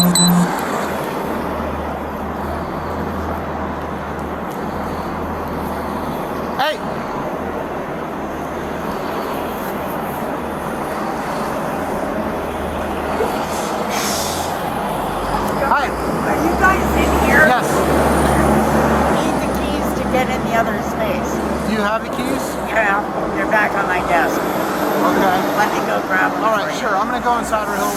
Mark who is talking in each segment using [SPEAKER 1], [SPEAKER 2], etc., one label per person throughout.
[SPEAKER 1] Hey! Hi.
[SPEAKER 2] Are you guys in here?
[SPEAKER 1] Yes.
[SPEAKER 2] Need the keys to get in the other space.
[SPEAKER 1] Do you have the keys?
[SPEAKER 2] Yeah, they're back on my desk.
[SPEAKER 1] Okay.
[SPEAKER 2] Let me go grab them.
[SPEAKER 1] All right, sure. I'm going to go inside real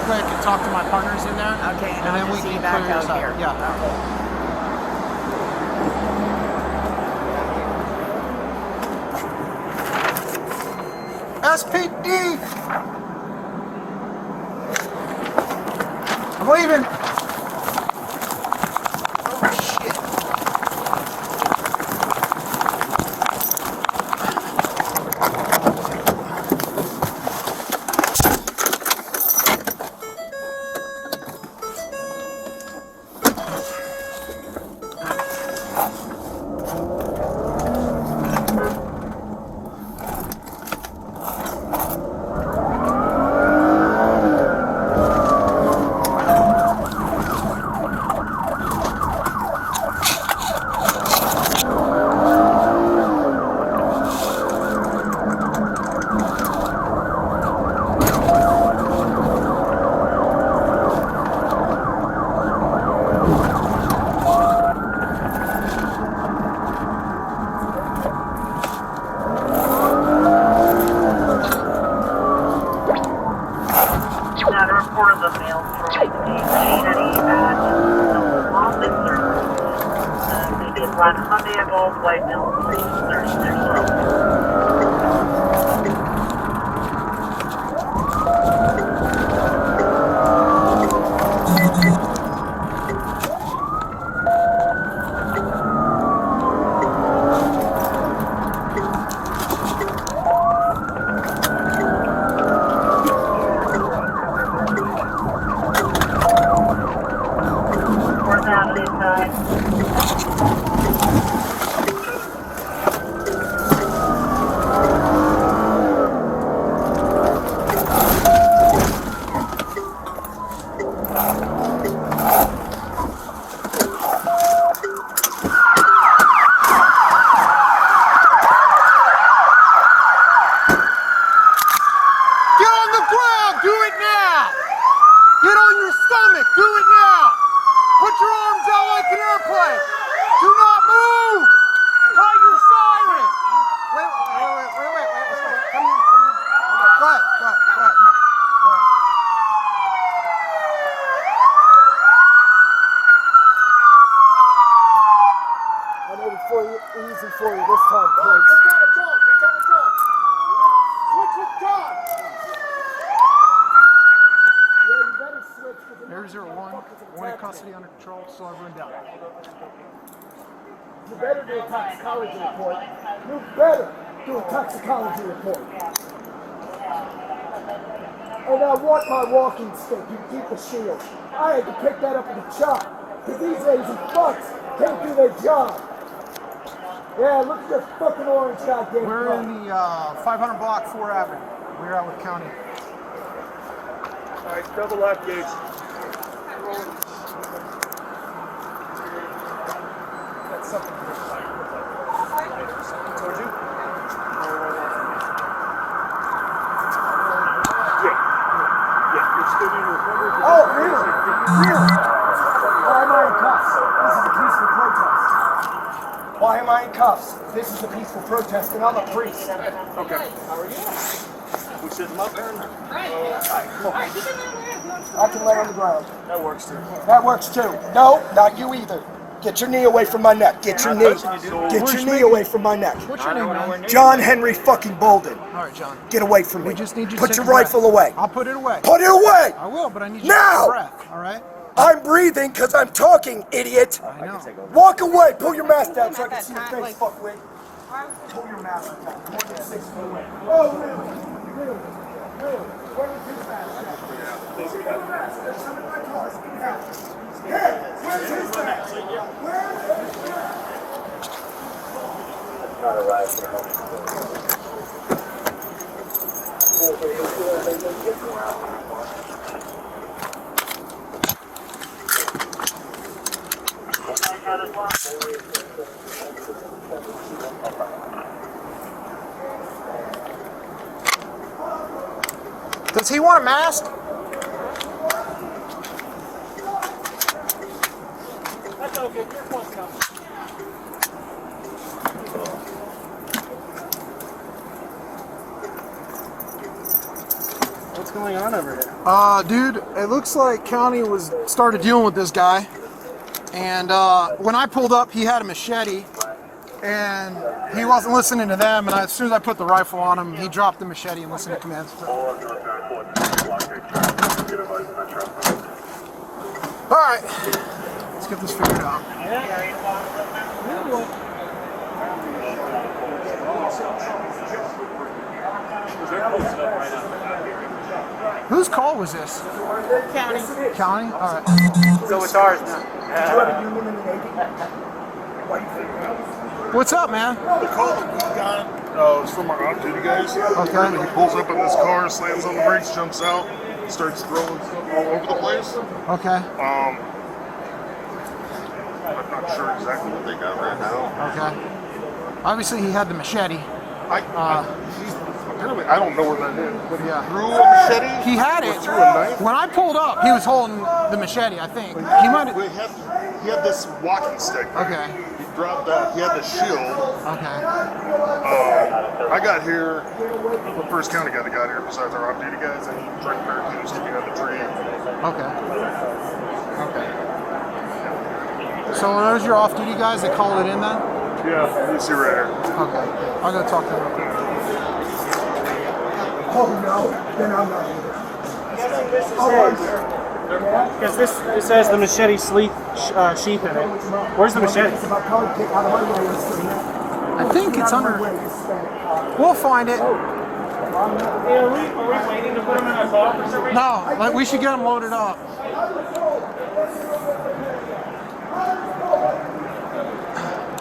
[SPEAKER 1] quick and talk to my partners in there.
[SPEAKER 2] Okay,
[SPEAKER 1] and then we
[SPEAKER 2] see
[SPEAKER 1] can
[SPEAKER 2] you back
[SPEAKER 1] clear
[SPEAKER 2] out
[SPEAKER 1] this up.
[SPEAKER 2] here.
[SPEAKER 1] Yeah. SPD! I'm leaving. Oh, shit.
[SPEAKER 3] That report of the mail from the machinery at the office service. They did run Hyundai Evolve White Mill 336.
[SPEAKER 4] Easy for you this time, kids.
[SPEAKER 1] Air 01, in custody under control, still everyone down.
[SPEAKER 4] You better do a toxicology report. You better do a toxicology report. And I want my walking stick. You keep the shield. I had to pick that up at the shop. Because these lazy fucks can't do their job. Yeah, look at this fucking orange goddamn
[SPEAKER 1] We're
[SPEAKER 4] truck.
[SPEAKER 1] in the 500 block 4 Avenue. We're out with County.
[SPEAKER 5] All right, double left gauge. That's something told you? Yeah, you're still in your cover.
[SPEAKER 4] Oh, really? Really? Why am I in cuffs? This is a peaceful protest. Why am I in cuffs? This is a peaceful protest, and I'm a priest.
[SPEAKER 5] Okay. How are you? We sit them up, Aaron?
[SPEAKER 4] I can lay on the ground.
[SPEAKER 5] That works too.
[SPEAKER 4] That works too. No, not you either. Get your knee away from my neck. Get your knee. Get your knee away from my neck.
[SPEAKER 1] What's your name, man?
[SPEAKER 4] John Henry fucking Bolden.
[SPEAKER 1] All right, John.
[SPEAKER 4] Get away from me.
[SPEAKER 1] We just need you to
[SPEAKER 4] Put
[SPEAKER 1] take
[SPEAKER 4] your
[SPEAKER 1] a breath.
[SPEAKER 4] rifle away.
[SPEAKER 1] I'll put it away.
[SPEAKER 4] Put it away!
[SPEAKER 1] I will, but I need you
[SPEAKER 4] Now!
[SPEAKER 1] to take a breath, all right?
[SPEAKER 4] I'm breathing because I'm talking, idiot.
[SPEAKER 1] I know.
[SPEAKER 4] Walk away. Pull your mask down so I can see your face, fuckwit. Pull your mask down. More than 6 feet away. Oh, really? Really? Really? Where is his mask at? Where's his mask? There's some in my car. Hey, where's his mask? Where's his mask?
[SPEAKER 3] Not arrived for help. that as well?
[SPEAKER 1] Does he want a mask?
[SPEAKER 5] That's okay. Your phone's coming. What's going on over here?
[SPEAKER 1] Dude, it looks like county started dealing with this guy, and when I pulled up, he had a machete, and he wasn't listening to them. And as soon as I put the rifle on him, he dropped the machete and listened to commands. All right, let's get this figured out. Whose call was this?
[SPEAKER 2] County.
[SPEAKER 1] County? All right.
[SPEAKER 5] So it's ours now.
[SPEAKER 1] What's up, man?
[SPEAKER 6] The call that we got was from our off-duty guys.
[SPEAKER 1] Okay.
[SPEAKER 6] He pulls up in this car, slams on the brakes, jumps out, starts throwing stuff all over the place.
[SPEAKER 1] Okay.
[SPEAKER 6] I'm not sure exactly what they got right now.
[SPEAKER 1] Okay. Obviously, he had the machete.
[SPEAKER 6] Apparently, I don't know where that is. But
[SPEAKER 1] Yeah.
[SPEAKER 6] he threw a machete.
[SPEAKER 1] He had
[SPEAKER 6] or
[SPEAKER 1] it.
[SPEAKER 6] threw a knife.
[SPEAKER 1] When I pulled up, he was holding the machete, I think. He might have.
[SPEAKER 6] He had this walking stick.
[SPEAKER 1] Okay.
[SPEAKER 6] He dropped that. He had the shield.
[SPEAKER 1] Okay.
[SPEAKER 6] I got here. The first county guy that got here, besides our off-duty guys, and he drank barracuda sticking out the tree.
[SPEAKER 1] Okay. Okay. So those your off-duty guys that called it in then?
[SPEAKER 6] Yeah, you see right here.
[SPEAKER 1] Okay. I'll go talk to them real quick.
[SPEAKER 4] Oh no, then I'm not either.
[SPEAKER 5] Because this says the machete sheath in it. Where's the machete?
[SPEAKER 1] I think it's under. We'll find it.
[SPEAKER 5] Are we waiting to put him in a call for some reason?
[SPEAKER 1] No, like we should get them loaded up.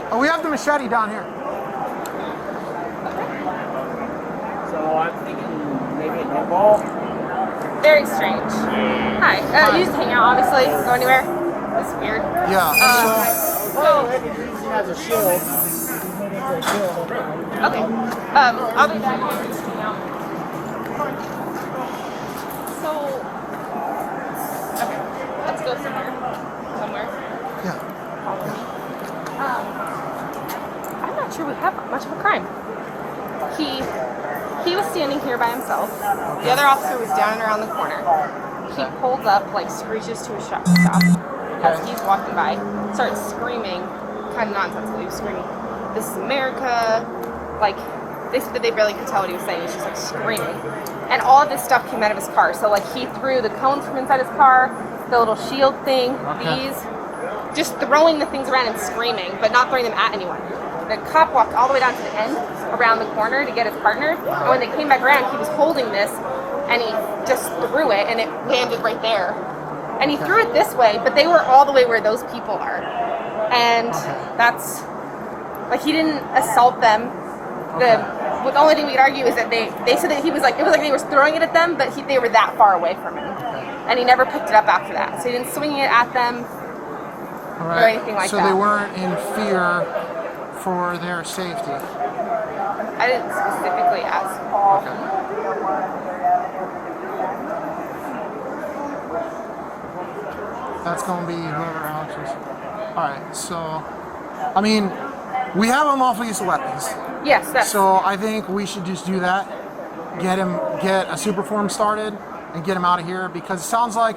[SPEAKER 1] Oh, we have the machete down here.
[SPEAKER 5] So I'm thinking maybe a no ball.
[SPEAKER 7] Very strange. Hi. You just hang out, obviously. Go anywhere. It's weird.
[SPEAKER 1] Yeah.
[SPEAKER 7] So,
[SPEAKER 5] He has a shield.
[SPEAKER 7] okay. I'll be back. Just hang out. So, okay. Let's go somewhere.
[SPEAKER 1] Yeah.
[SPEAKER 7] I'm not sure we have much of a crime. He was standing here by himself. The other officer was down and around the corner. He pulls up, like screeches to a stop as he's walking by, starts screaming, kind of nonsensical. He was screaming, "This is America!" Like they said that they barely could tell what he was saying. He's just like screaming, and all of this stuff came out of his car. So like he threw the cones from inside his car, the little shield thing, these, just throwing the things around and screaming, but not throwing them at anyone. The cop walked all the way down to the end, around the corner to get his partner, and when they came back around, he was holding this, and he just threw it, and it landed right there. And he threw it this way, but they were all the way where those people are. And that's, like, he didn't assault them. The only thing we could argue is that they said that he was like, it was like they were throwing it at them, but they were that far away from him. And he never picked it up after that. So he didn't swing it at them or anything like that.
[SPEAKER 1] So they weren't in fear for their safety.
[SPEAKER 7] I didn't specifically ask Paul.
[SPEAKER 1] That's going to be whoever Alex is. Alright, so, I mean, we have unlawful use of weapons.
[SPEAKER 7] Yes, that's...
[SPEAKER 1] So I think we should just do that. Get a super form started and get him out of here, because it sounds like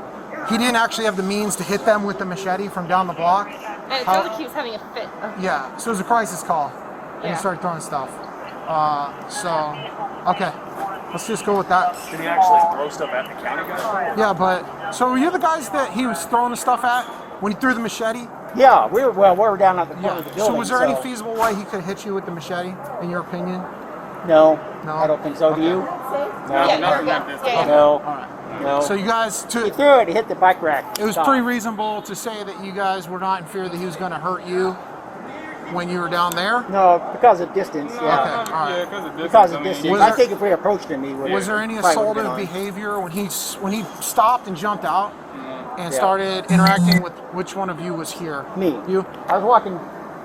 [SPEAKER 1] he didn't actually have the means to hit them with the machete from down the block.
[SPEAKER 7] And it sounds like he was having a fit.
[SPEAKER 1] Yeah, so it was a crisis call. And he started throwing stuff. Okay. Let's just go with that.
[SPEAKER 5] Did he actually throw stuff at the county guy?
[SPEAKER 1] Yeah, but so were you the guys that he was throwing the stuff at when he threw the machete?
[SPEAKER 8] Yeah, we were down at the corner of the building.
[SPEAKER 1] So was there any feasible way he could hit you with the machete, in your opinion?
[SPEAKER 8] No,
[SPEAKER 1] No?
[SPEAKER 8] I don't think so. Do you?
[SPEAKER 7] Yeah, nothing like this. Yeah.
[SPEAKER 8] No.
[SPEAKER 1] All right.
[SPEAKER 8] No.
[SPEAKER 1] So you guys,
[SPEAKER 8] He threw it. He hit the bike rack.
[SPEAKER 1] it was
[SPEAKER 8] Stop.
[SPEAKER 1] pretty reasonable to say that you guys were not in fear that he was going to hurt you when you were down there?
[SPEAKER 8] No, because of distance. Yeah.
[SPEAKER 1] Okay, all right.
[SPEAKER 8] Because of distance.
[SPEAKER 1] Was
[SPEAKER 8] I
[SPEAKER 1] there-
[SPEAKER 8] think if we approached him, he would.
[SPEAKER 1] Was there any
[SPEAKER 8] probably would've been
[SPEAKER 1] assaultive
[SPEAKER 8] on.
[SPEAKER 1] behavior when he stopped and jumped out and started interacting with which one of you was here?
[SPEAKER 8] Me.
[SPEAKER 1] You?
[SPEAKER 8] I was walking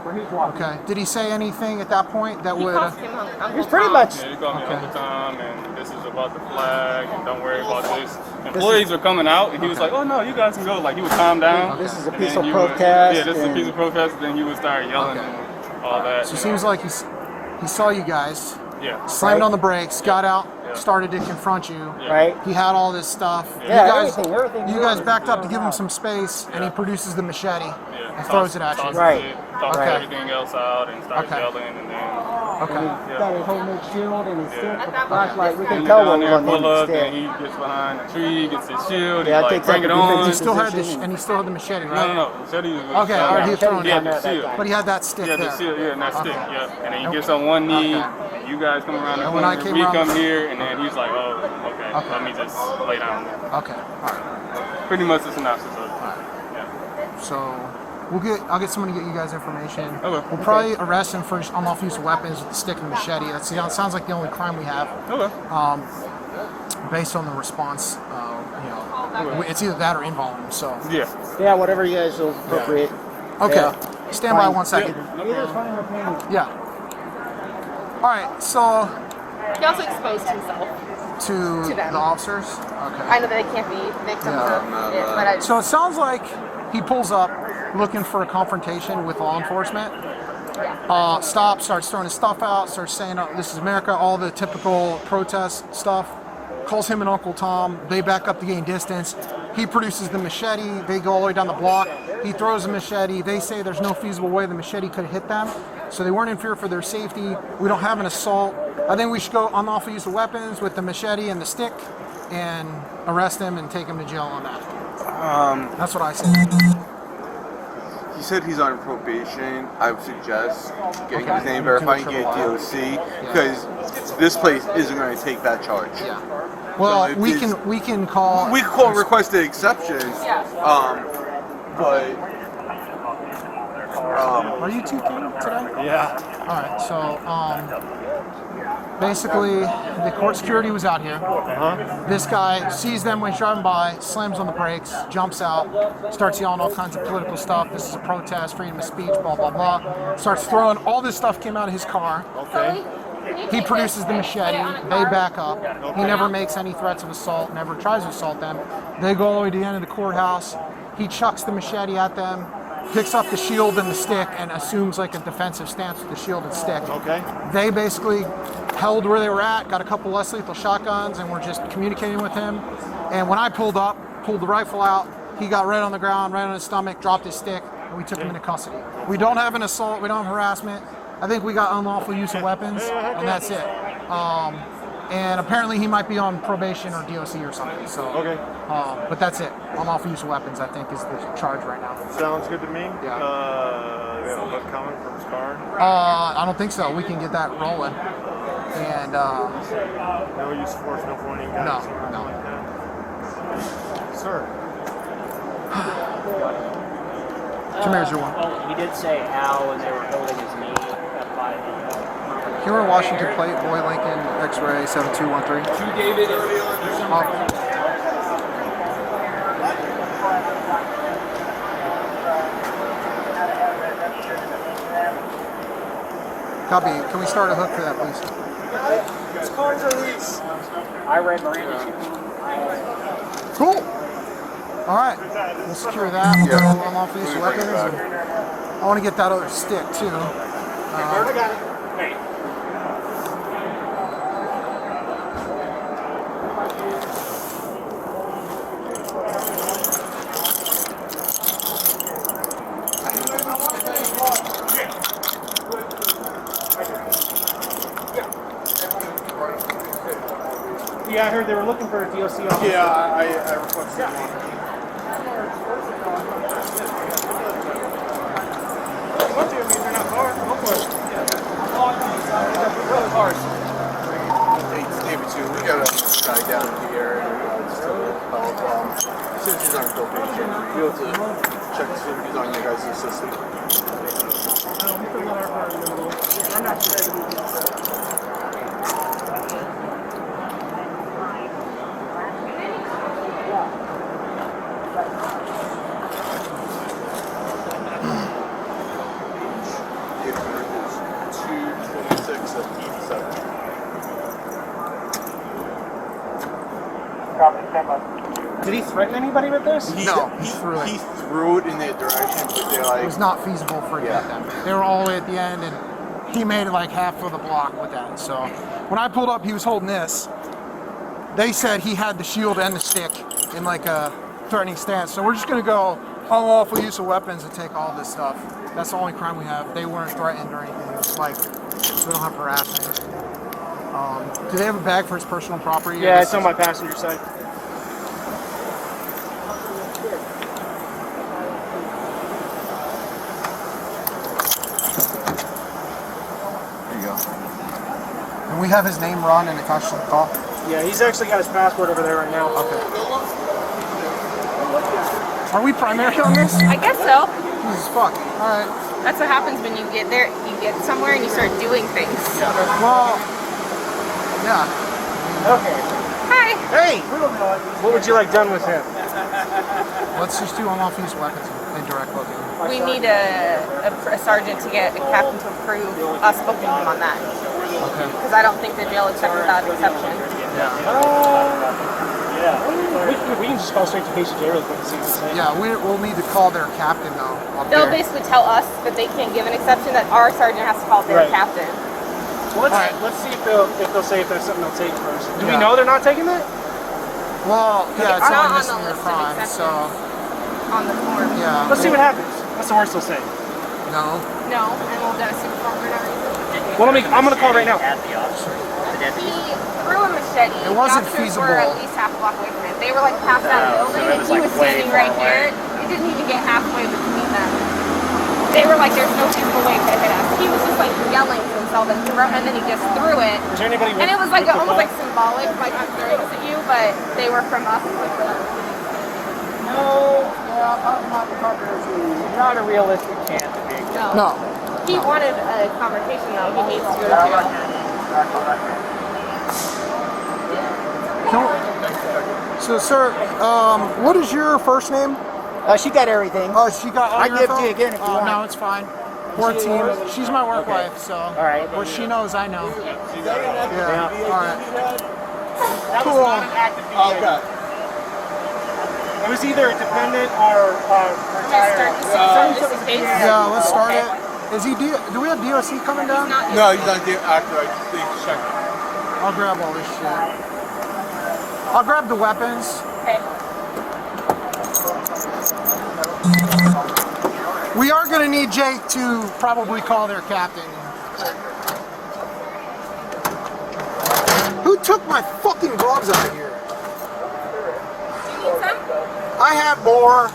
[SPEAKER 8] where he's walking.
[SPEAKER 1] Okay. Did he say anything at that point that
[SPEAKER 7] He
[SPEAKER 1] would?
[SPEAKER 7] calls him Uncle
[SPEAKER 8] He's pretty
[SPEAKER 7] Tom.
[SPEAKER 8] much.
[SPEAKER 9] Yeah, he called me
[SPEAKER 1] Okay.
[SPEAKER 9] Uncle Tom, and this is about the flag, and don't worry about this. Employees were coming out, and he was like, "Oh no, you guys can go." Like he would calm down.
[SPEAKER 8] This is a
[SPEAKER 9] and
[SPEAKER 8] peaceful
[SPEAKER 9] then he would-
[SPEAKER 8] protest.
[SPEAKER 9] Yeah, this is a
[SPEAKER 8] and-
[SPEAKER 9] peaceful protest. Then he would start yelling
[SPEAKER 1] Okay.
[SPEAKER 9] and all that.
[SPEAKER 1] So
[SPEAKER 9] you
[SPEAKER 1] it seems
[SPEAKER 9] know.
[SPEAKER 1] like he saw you guys,
[SPEAKER 9] Yeah.
[SPEAKER 1] slammed on the brakes, got out,
[SPEAKER 9] Yeah.
[SPEAKER 1] started to confront you.
[SPEAKER 8] Right?
[SPEAKER 1] He had all this stuff.
[SPEAKER 8] Yeah,
[SPEAKER 1] You
[SPEAKER 8] everything
[SPEAKER 1] guys
[SPEAKER 8] was
[SPEAKER 1] backed up to
[SPEAKER 8] going
[SPEAKER 1] give him
[SPEAKER 8] on.
[SPEAKER 1] some space, and he produces the machete
[SPEAKER 9] Yeah.
[SPEAKER 1] and throws it at you.
[SPEAKER 8] Right.
[SPEAKER 9] Tossed
[SPEAKER 1] Okay.
[SPEAKER 9] everything else out and started
[SPEAKER 1] Okay.
[SPEAKER 9] yelling, and then
[SPEAKER 1] Okay.
[SPEAKER 8] He's got his homemade shield and his stick with
[SPEAKER 7] At
[SPEAKER 8] a
[SPEAKER 7] that point,
[SPEAKER 8] flashlight. We
[SPEAKER 7] this
[SPEAKER 8] can
[SPEAKER 9] he
[SPEAKER 7] guy-
[SPEAKER 8] tell
[SPEAKER 9] down
[SPEAKER 8] what
[SPEAKER 9] there,
[SPEAKER 8] we're on
[SPEAKER 9] pull up,
[SPEAKER 8] instead.
[SPEAKER 9] and he gets behind a tree, gets his shield,
[SPEAKER 8] Yeah,
[SPEAKER 9] he's like,
[SPEAKER 8] takes
[SPEAKER 9] bring
[SPEAKER 8] up
[SPEAKER 9] it
[SPEAKER 8] the
[SPEAKER 9] on.
[SPEAKER 8] defensive
[SPEAKER 1] He still had
[SPEAKER 8] position.
[SPEAKER 1] and he still had the machete, right?
[SPEAKER 9] No. Machete was
[SPEAKER 1] Okay, all right, he was throwing
[SPEAKER 9] he had
[SPEAKER 1] it.
[SPEAKER 9] the
[SPEAKER 8] down there at
[SPEAKER 9] shield.
[SPEAKER 8] that
[SPEAKER 1] But he had that stick
[SPEAKER 9] Yeah, the
[SPEAKER 1] there.
[SPEAKER 9] shield, yeah, and that stick,
[SPEAKER 1] Okay.
[SPEAKER 9] yeah. And then he gets on one knee,
[SPEAKER 1] Okay.
[SPEAKER 9] and you guys come around the
[SPEAKER 1] And when I
[SPEAKER 9] corner,
[SPEAKER 1] came
[SPEAKER 9] we
[SPEAKER 1] around
[SPEAKER 9] come
[SPEAKER 1] the-
[SPEAKER 9] here, and then he's like, oh, okay,
[SPEAKER 1] Okay.
[SPEAKER 9] let me just lay down.
[SPEAKER 1] Okay. All right.
[SPEAKER 9] Pretty much the synopsis of it. Yeah.
[SPEAKER 1] So I'll get someone to get you guys information.
[SPEAKER 9] Okay.
[SPEAKER 1] We'll probably arrest him for unlawful use of weapons with the stick and machete. That sounds like the only crime we have.
[SPEAKER 9] Okay.
[SPEAKER 1] Based on the response, it's either that or involuntary. So
[SPEAKER 9] Yeah.
[SPEAKER 8] Yeah, whatever you guys feel appropriate.
[SPEAKER 1] okay,
[SPEAKER 8] Yeah.
[SPEAKER 1] stand by
[SPEAKER 8] Fine.
[SPEAKER 1] 1 second.
[SPEAKER 8] Either's fine with me.
[SPEAKER 1] Yeah. All right. So
[SPEAKER 7] He also exposed himself.
[SPEAKER 1] to
[SPEAKER 7] them.
[SPEAKER 1] the officers. Okay.
[SPEAKER 7] I know that they can't be victims
[SPEAKER 1] Yeah.
[SPEAKER 7] of it, but I
[SPEAKER 1] So it sounds like he pulls up looking for a confrontation with law enforcement. Stops, starts throwing his stuff out, starts saying, oh, this is America, all the typical protest stuff. Calls him and Uncle Tom. They back up to gain distance. He produces the machete. They go all the way down the block. He throws the machete. They say there's no feasible way the machete could hit them. So they weren't in fear for their safety. We don't have an assault. I think we should go unlawful use of weapons with the machete and the stick and arrest him and take him to jail on that. That's what I said.
[SPEAKER 10] He said he's on probation. I would suggest getting his name verified and get DOC because this place isn't going to take that charge.
[SPEAKER 1] Yeah. Well,
[SPEAKER 10] So
[SPEAKER 1] we
[SPEAKER 10] it is-
[SPEAKER 1] can call.
[SPEAKER 10] We could call requested exception.
[SPEAKER 7] Yeah.
[SPEAKER 10] But
[SPEAKER 1] Are you 2K today?
[SPEAKER 5] Yeah.
[SPEAKER 1] All right. So basically, the court security was out here. This guy sees them when he's driving by, slams on the brakes, jumps out, starts yelling all kinds of political stuff. This is a protest, freedom of speech, blah blah blah. Starts throwing all this stuff came out of his car. He produces the machete. They back up. He never makes any threats of assault. Never tries to assault them. They go all the way to the end of the courthouse. He chucks the machete at them, picks up the shield and the stick, and assumes like a defensive stance with the shield and stick.
[SPEAKER 5] Okay.
[SPEAKER 1] They basically held where they were at, got a couple less lethal shotguns, and were just communicating with him. And when I pulled up, pulled the rifle out, he got right on the ground, right on his stomach, dropped his stick, and we took him into custody. We don't have an assault, we don't have harassment. I think we got unlawful use of weapons, and that's it. And apparently he might be on probation or DOC or something. So,
[SPEAKER 5] Okay.
[SPEAKER 1] but that's it. Unlawful use of weapons, I think, is the charge right now.
[SPEAKER 5] Sounds good to me.
[SPEAKER 1] Yeah.
[SPEAKER 5] We have a hook coming from his car.
[SPEAKER 1] I don't think so. We can get that rolling. And
[SPEAKER 5] No use of force, no pointing guns.
[SPEAKER 1] No,
[SPEAKER 5] or anything
[SPEAKER 1] no.
[SPEAKER 5] like that. Sir.
[SPEAKER 1] come here's your one.
[SPEAKER 8] Well, he did say how, and they were holding his knee up by the.
[SPEAKER 1] Here in Washington Plate, Boy Lincoln, X-ray 7213.
[SPEAKER 8] David.
[SPEAKER 1] Copy. Can we start a hook for that, please?
[SPEAKER 8] I read Miranda.
[SPEAKER 1] Cool. All right. We'll secure that. We'll go unlawful use of weapons. And I want to get that other stick too.
[SPEAKER 5] Yeah, I heard they were looking for a DOC officer.
[SPEAKER 10] yeah, I requested one. It's David too. We got a guy down here and just since he's on probation, we'll be able to check to see if he's on your guys' system.
[SPEAKER 5] Did he threaten anybody with this?
[SPEAKER 1] No, he threw it.
[SPEAKER 10] He threw it in their direction, but they're
[SPEAKER 1] It
[SPEAKER 10] like,
[SPEAKER 1] was not feasible for him to get them. They were all the way at the end, and he made it like half of the block with that. So when I pulled up, he was holding this. They said he had the shield and the stick in like a threatening stance. So we're just gonna go unlawful use of weapons and take all this stuff. That's the only crime we have. They weren't threatened or anything. It was like, we don't have harassment. Do they have a bag for his personal property?
[SPEAKER 5] Yeah, it's on my passenger side.
[SPEAKER 1] There you go. And we have his name run and attached to the call?
[SPEAKER 5] Yeah, he's actually got his passport over there right now.
[SPEAKER 1] Okay. Are we primary on this?
[SPEAKER 7] I guess so.
[SPEAKER 1] Jesus fuck. Alright.
[SPEAKER 7] That's what happens when you get there. You get somewhere and you start doing things.
[SPEAKER 1] Well, yeah.
[SPEAKER 5] Okay.
[SPEAKER 7] Hi.
[SPEAKER 5] Hey! What would you like done with him?
[SPEAKER 1] Let's just do unlawful use of weapons and direct booking.
[SPEAKER 7] We need a sergeant to get a captain to approve us booking him on that.
[SPEAKER 1] Okay.
[SPEAKER 7] Because I don't think the jail accepts without exception.
[SPEAKER 1] Yeah.
[SPEAKER 5] We can just call straight to patient jail real quick and see what they say.
[SPEAKER 1] Yeah, we'll need to call their captain though. Up
[SPEAKER 7] They'll
[SPEAKER 1] there.
[SPEAKER 7] basically tell us that they can't give an exception, that our sergeant has to call their
[SPEAKER 5] Right.
[SPEAKER 7] captain.
[SPEAKER 5] Well, let's see if they'll say if there's something they'll take first. Do we
[SPEAKER 1] Yeah.
[SPEAKER 5] know they're not taking that?
[SPEAKER 1] Well, yeah, it's
[SPEAKER 7] not
[SPEAKER 1] on
[SPEAKER 7] on
[SPEAKER 1] this
[SPEAKER 7] the
[SPEAKER 1] in your
[SPEAKER 7] list of
[SPEAKER 1] crime,
[SPEAKER 7] exceptions.
[SPEAKER 1] so
[SPEAKER 7] On the form.
[SPEAKER 1] yeah.
[SPEAKER 5] Let's see what happens. What's the worst they'll say?
[SPEAKER 1] No.
[SPEAKER 7] No, and we'll get a super form for no reason.
[SPEAKER 5] Well, I'm gonna call right now.
[SPEAKER 7] He threw a machete.
[SPEAKER 1] It wasn't
[SPEAKER 7] The officers
[SPEAKER 1] feasible.
[SPEAKER 7] were at least half a block away from him. They were like past that building, and he was standing right here. He didn't even get halfway between them. They were like, "There's no feasible way to hit us." He was just like yelling to himself and then he just threw it.
[SPEAKER 5] Is there anybody?
[SPEAKER 7] And it was like almost like symbolic, like I'm throwing this at you, but they were from us.
[SPEAKER 8] Not a realistic chance of being
[SPEAKER 1] No.
[SPEAKER 7] He wanted a conversation though. He needs to go to jail.
[SPEAKER 1] So, sir, what is your first name?
[SPEAKER 8] She got everything.
[SPEAKER 1] Oh, she got all
[SPEAKER 8] I
[SPEAKER 1] your
[SPEAKER 8] give
[SPEAKER 1] info?
[SPEAKER 8] to you again if you want.
[SPEAKER 1] No, it's fine. We're a team. She's my work wife, so. All
[SPEAKER 8] right.
[SPEAKER 1] What she knows, I know. Yeah. All right.
[SPEAKER 5] That was not an active DA.
[SPEAKER 10] okay.
[SPEAKER 5] It was either a dependent or retired.
[SPEAKER 1] Yeah, let's start it. Is he? Do we have DOC coming down?
[SPEAKER 10] No, he's not the actor. I think check.
[SPEAKER 1] I'll grab all this shit. I'll grab the weapons.
[SPEAKER 7] Okay.
[SPEAKER 1] We are going to need Jake to probably call their captain. Who took my fucking gloves out of here?
[SPEAKER 7] Do you need some?
[SPEAKER 1] I have more.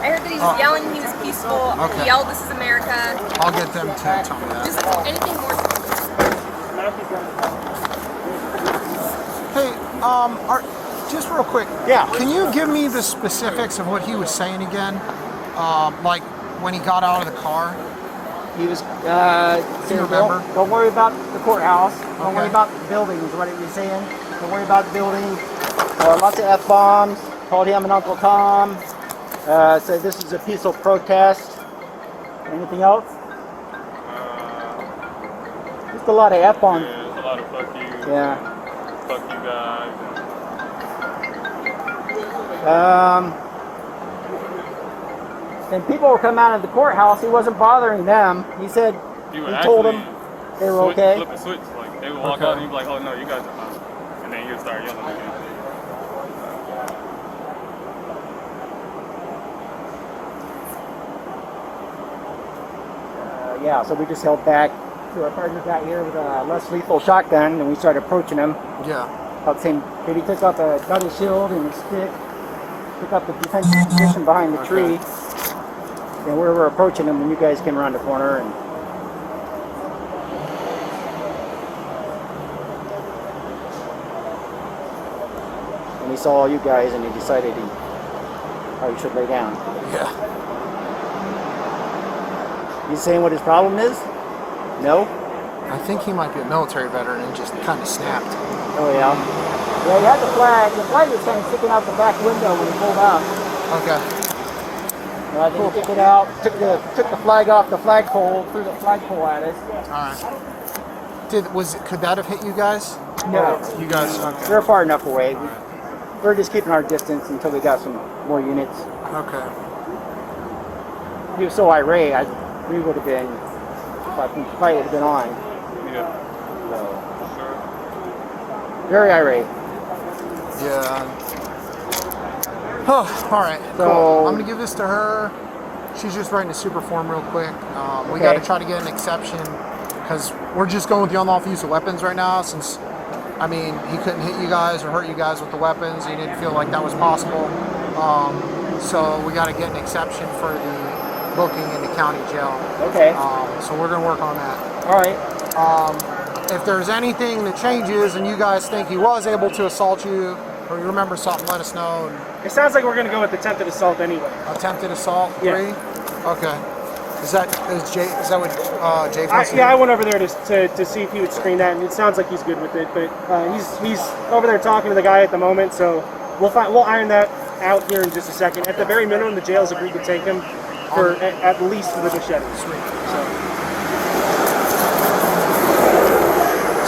[SPEAKER 7] I heard that he was yelling, he was peaceful.
[SPEAKER 1] Okay.
[SPEAKER 7] He yelled, "This is America."
[SPEAKER 1] I'll get them to tell me that.
[SPEAKER 7] Just anything more.
[SPEAKER 1] Hey, just real quick.
[SPEAKER 8] Yeah.
[SPEAKER 1] Can you give me the specifics of what he was saying again? Like when he got out of the car?
[SPEAKER 8] He was,
[SPEAKER 1] Do you remember?
[SPEAKER 8] don't worry about the courthouse. Don't worry
[SPEAKER 1] Okay.
[SPEAKER 8] about the building is what he was saying. Don't worry about the building. Lots of F-bombs. Called him an Uncle Tom. Said this is a peaceful protest. Anything else? Just a lot of F-bombs.
[SPEAKER 9] Yeah, there's a lot of fuck you.
[SPEAKER 8] Yeah.
[SPEAKER 9] Fuck you guys.
[SPEAKER 8] And people were coming out of the courthouse. He wasn't bothering them. He said
[SPEAKER 9] He would
[SPEAKER 8] he told
[SPEAKER 9] actually
[SPEAKER 8] them they were okay.
[SPEAKER 9] Flip a switch. Like they would walk out and he'd be like, "Oh no, you guys are fine," and then he would start yelling again.
[SPEAKER 8] Yeah, so we just held back. So our partner got here with a less lethal shotgun, and we started approaching him.
[SPEAKER 1] Yeah.
[SPEAKER 8] About the same. He took up a double shield and a stick. Took up the defensive position behind the tree. And we were approaching him when you guys came around the corner. And he saw you guys and he decided he should lay down.
[SPEAKER 1] Yeah.
[SPEAKER 8] He's saying what his problem is? No?
[SPEAKER 1] I think he might be a military veteran and just kind of snapped.
[SPEAKER 8] Oh yeah. Yeah, he had the flag. The flag was kind of sticking out the back window when he pulled out.
[SPEAKER 1] Okay.
[SPEAKER 8] I think he took it out, took the flag off the flagpole, threw the flagpole at us.
[SPEAKER 1] All right. Could that have hit you guys?
[SPEAKER 8] No.
[SPEAKER 1] You guys. Okay.
[SPEAKER 8] We're far enough away. We're just keeping our distance until we got some more units.
[SPEAKER 1] Okay.
[SPEAKER 8] He was so irate, we would have been, the fight would have been on.
[SPEAKER 9] Yeah.
[SPEAKER 8] So, very irate.
[SPEAKER 1] Yeah. Oh, all right.
[SPEAKER 8] So-
[SPEAKER 1] Cool. I'm gonna give this to her. She's just writing a super form real quick. We got to try to get an exception because we're just going with the unlawful use of weapons right now. Since, I mean, he couldn't hit you guys or hurt you guys with the weapons. He didn't feel like that was possible. So we got to get an exception for the booking in the county jail.
[SPEAKER 8] Okay.
[SPEAKER 1] So we're gonna work on that.
[SPEAKER 8] All right.
[SPEAKER 1] If there's anything that changes and you guys think he was able to assault you or you remember something, let us know. And
[SPEAKER 5] It sounds like we're going to go with attempted assault anyway.
[SPEAKER 1] attempted assault 3.
[SPEAKER 5] Yeah.
[SPEAKER 1] Okay. Is that what Jake wants to do?
[SPEAKER 5] I went over there to see if he would screen that, and it sounds like he's good with it. But he's over there talking to the guy at the moment, so we'll iron that out here in just a second. At the very minimum, the jail's agreed to take him for at least with a machete.
[SPEAKER 1] Sweet.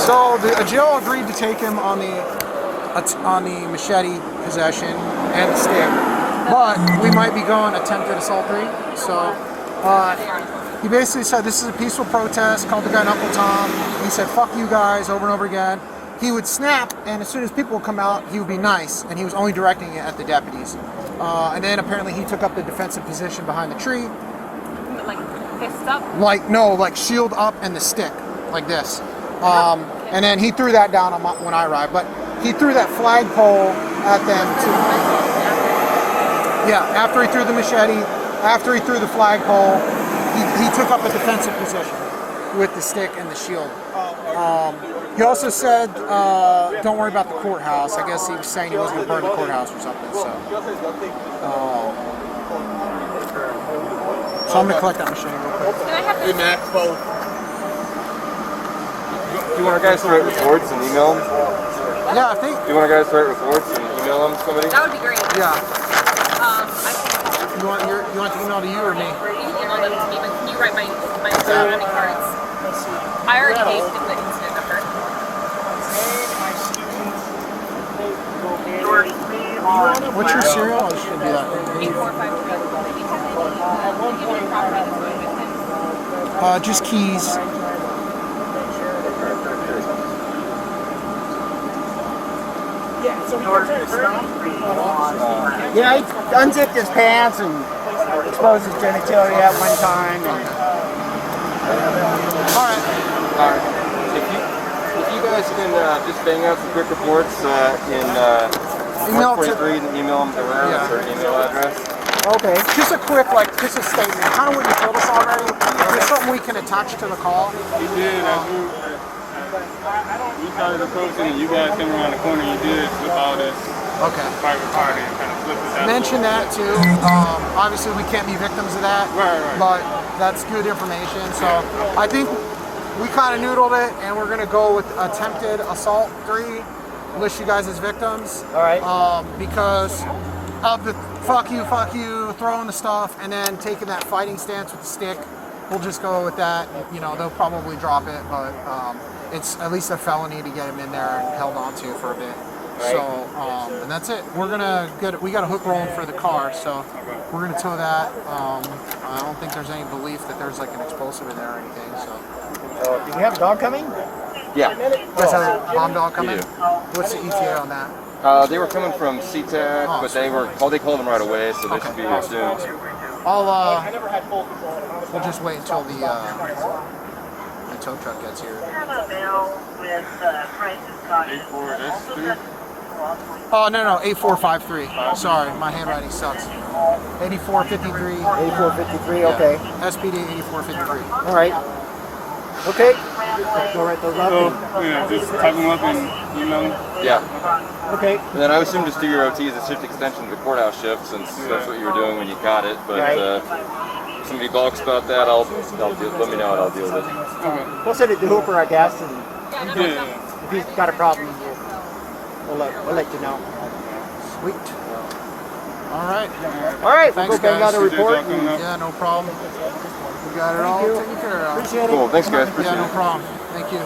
[SPEAKER 1] So the jail agreed to take him on the machete possession and the stick, but we might be going attempted assault 3. So he basically said this is a peaceful protest. Called the guy Uncle Tom. He said fuck you guys over and over again. He would snap, and as soon as people would come out, he would be nice, and he was only directing it at the deputies. And then apparently he took up the defensive position behind the tree.
[SPEAKER 7] Like fist up.
[SPEAKER 1] Like shield up and the stick, like this. And then he threw that down when I arrived, but he threw that flagpole at them too. Yeah, after he threw the machete, after he threw the flagpole, he took up a defensive position with the stick and the shield. He also said, don't worry about the courthouse. I guess he was saying he wasn't going to burn the courthouse or something. So I'm going to collect that machete real quick.
[SPEAKER 7] Can I have
[SPEAKER 10] Hey, Max, follow. Do you want our guys to write reports and email them?
[SPEAKER 1] Yeah, I think.
[SPEAKER 10] Do you want our guys to write reports and email them to somebody?
[SPEAKER 7] That would be great.
[SPEAKER 1] Yeah.
[SPEAKER 7] I can
[SPEAKER 1] You want the email to you or me?
[SPEAKER 7] email them to me, but can you write my surrounding cards? I already gave him the incident number.
[SPEAKER 1] What's your serial? I should do that.
[SPEAKER 7] 8453.
[SPEAKER 1] Just keys.
[SPEAKER 8] Yeah, he unzipped his pants and exposed his genitalia at one time. And
[SPEAKER 1] All right.
[SPEAKER 10] If you guys can just bang out some quick reports in
[SPEAKER 1] Email to-
[SPEAKER 10] 143 and email them to her
[SPEAKER 1] Yeah.
[SPEAKER 10] with her email address.
[SPEAKER 8] okay.
[SPEAKER 1] Just a quick, just a statement. Kind of what you told us already. Just something we can attach to the call.
[SPEAKER 9] He did. We started approaching, and you guys came around the corner. You did slip out this
[SPEAKER 1] Okay.
[SPEAKER 9] private party and kind of flipped it that
[SPEAKER 1] Mention
[SPEAKER 9] way.
[SPEAKER 1] that too. Obviously, we can't be victims of that.
[SPEAKER 9] Right.
[SPEAKER 1] But that's good information. So I think we kind of noodled it, and we're gonna go with attempted assault 3. List you guys as victims.
[SPEAKER 8] All right.
[SPEAKER 1] Because of the fuck you, throwing the stuff, and then taking that fighting stance with the stick. We'll just go with that. You know, they'll probably drop it, but it's at least a felony to get him in there and held onto for a bit.
[SPEAKER 8] Right.
[SPEAKER 1] So, and that's it. We're gonna we got a hook rolling for the car, so we're gonna tow that. I don't think there's any belief that there's like an explosive in there or anything. So,
[SPEAKER 8] Do you have a dog coming?
[SPEAKER 10] Yeah.
[SPEAKER 1] you guys have a bomb dog coming?
[SPEAKER 10] We do.
[SPEAKER 1] What's the ETA on that?
[SPEAKER 10] They were coming from SeaTac, but they called them right away, so they should be here soon.
[SPEAKER 1] We'll just wait until the tow truck gets here.
[SPEAKER 3] Have a bill with prices got it.
[SPEAKER 9] 84S3.
[SPEAKER 1] Oh, no, 8453. Sorry, my handwriting sucks. 8453.
[SPEAKER 8] 8453, okay.
[SPEAKER 1] SPD 8453.
[SPEAKER 8] All right. Okay. Go write those up.
[SPEAKER 9] So, just type them up and email them.
[SPEAKER 11] Yeah.
[SPEAKER 8] Okay.
[SPEAKER 11] And then I would assume just do your OT as a shift extension to the courthouse shift, since that's what you were doing when you got it. But if somebody balks about that, let me know and I'll deal with it.
[SPEAKER 8] We'll send it to Hooper, I guess, and
[SPEAKER 9] Yeah.
[SPEAKER 8] if he's got a problem, we'll let you know.
[SPEAKER 1] Sweet. All right.
[SPEAKER 8] All right.
[SPEAKER 1] Thanks,
[SPEAKER 8] we'll go bang
[SPEAKER 1] guys.
[SPEAKER 8] out a report.
[SPEAKER 1] Yeah, no problem. We got it all taken care of.
[SPEAKER 8] Appreciate it.
[SPEAKER 11] Cool. Thanks, guys. Appreciate
[SPEAKER 1] Yeah, no
[SPEAKER 11] it.
[SPEAKER 1] problem. Thank you.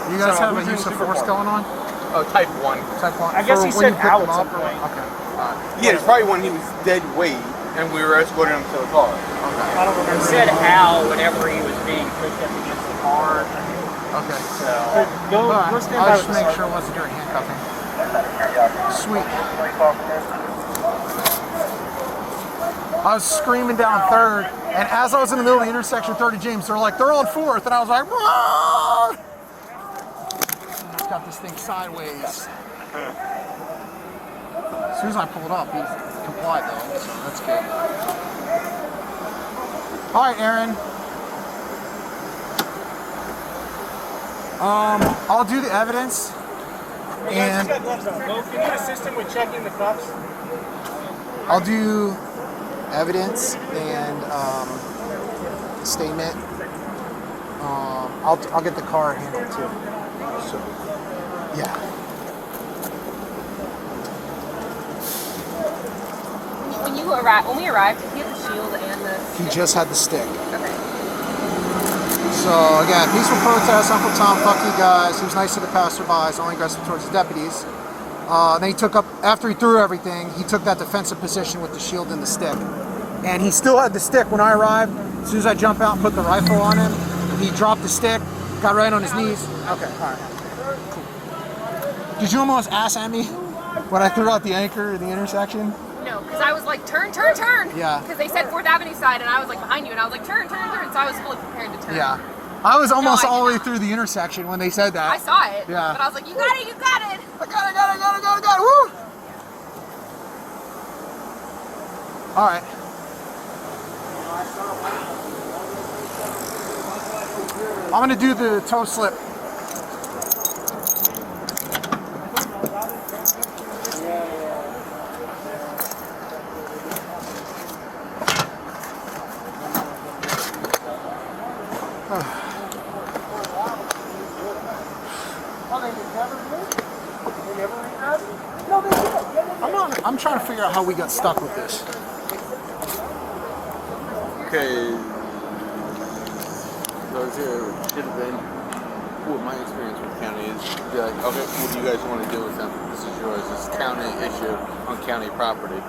[SPEAKER 1] You guys have a use of force going on?
[SPEAKER 10] Oh, type 1.
[SPEAKER 1] Type 1?
[SPEAKER 5] I guess he
[SPEAKER 1] when
[SPEAKER 5] said
[SPEAKER 1] you picked
[SPEAKER 5] out
[SPEAKER 1] them
[SPEAKER 5] at
[SPEAKER 1] up?
[SPEAKER 5] some point.
[SPEAKER 1] Okay.
[SPEAKER 10] Yeah, it's probably when he was dead weight and we were escorting him to the car.
[SPEAKER 5] I don't remember.
[SPEAKER 12] It said Al whenever he was being pushed up against the car.
[SPEAKER 1] Okay.
[SPEAKER 12] So
[SPEAKER 5] Go,
[SPEAKER 1] Alright,
[SPEAKER 5] go stand
[SPEAKER 1] I'll
[SPEAKER 5] by
[SPEAKER 1] just
[SPEAKER 5] with
[SPEAKER 1] make
[SPEAKER 5] the
[SPEAKER 1] sure it wasn't during handcuffing. Sweet. I was screaming down 3rd, and as I was in the middle of the intersection, 3rd and James, they're like, they're on 4th, and I was like, whoa! And I got this thing sideways. As soon as I pulled up, he complied though, so that's good. All right, Aaron. I'll do the evidence. And
[SPEAKER 5] Can you assist him with checking the cuffs?
[SPEAKER 1] I'll do evidence and statement. I'll get the car handled too. So yeah.
[SPEAKER 7] When we arrived, did he have the shield and the?
[SPEAKER 1] He just had the stick.
[SPEAKER 7] Okay.
[SPEAKER 1] So again, peaceful protest. Uncle Tom, fuck you guys. He was nice to the passerbys, only aggressive towards the deputies. Then he took up, after he threw everything, he took that defensive position with the shield and the stick. And he still had the stick when I arrived. As soon as I jump out and put the rifle on him, he dropped the stick, got right on his knees. Okay, all right. Cool. Did you almost ass at me when I threw out the anchor in the intersection?
[SPEAKER 7] No, because I was like, turn, turn, turn.
[SPEAKER 1] Yeah.
[SPEAKER 7] Because they said 4th Avenue side, and I was like behind you, and I was like, turn, turn, turn. So I was fully prepared to turn.
[SPEAKER 1] Yeah. I was almost
[SPEAKER 7] I
[SPEAKER 1] all the way
[SPEAKER 7] did not.
[SPEAKER 1] through the intersection when they said that.
[SPEAKER 7] I saw it.
[SPEAKER 1] Yeah.
[SPEAKER 7] But I was like, you got it, you got it.
[SPEAKER 1] I got it, woo! All right. I'm gonna do the toe slip. I'm trying to figure out how we got stuck with this.
[SPEAKER 10] Okay. Those here should have been, what my experience with county is, be like, okay, what do you guys want to do with them? This is yours. It's a county issue on county property.